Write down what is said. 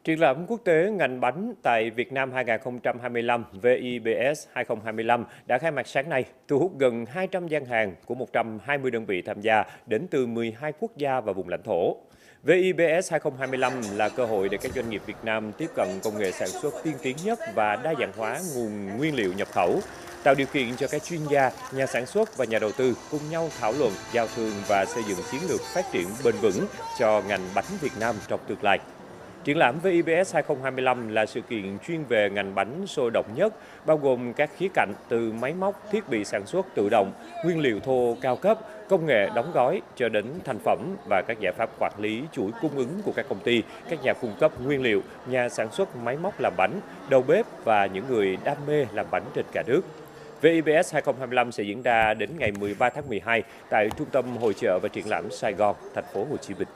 Triển lãm quốc tế ngành bánh tại Việt Nam 2025 VIBS 2025 đã khai mạc sáng nay, thu hút gần 200 gian hàng của 120 đơn vị tham gia đến từ 12 quốc gia và vùng lãnh thổ. VIBS 2025 là cơ hội để các doanh nghiệp Việt Nam tiếp cận công nghệ sản xuất tiên tiến nhất và đa dạng hóa nguồn nguyên liệu nhập khẩu, tạo điều kiện cho các chuyên gia, nhà sản xuất và nhà đầu tư cùng nhau thảo luận, giao thương và xây dựng chiến lược phát triển bền vững cho ngành bánh Việt Nam trong tương lai. Triển lãm VIBS 2025 là sự kiện chuyên về ngành bánh sôi động nhất, bao gồm các khía cạnh từ máy móc, thiết bị sản xuất tự động, nguyên liệu thô cao cấp, công nghệ đóng gói cho đến thành phẩm và các giải pháp quản lý chuỗi cung ứng của các công ty, các nhà cung cấp nguyên liệu, nhà sản xuất máy móc làm bánh, đầu bếp và những người đam mê làm bánh trên cả nước. VIBS 2025 sẽ diễn ra đến ngày 13 tháng 12 tại Trung tâm Hội chợ và Triển lãm Sài Gòn, thành phố Hồ Chí Minh.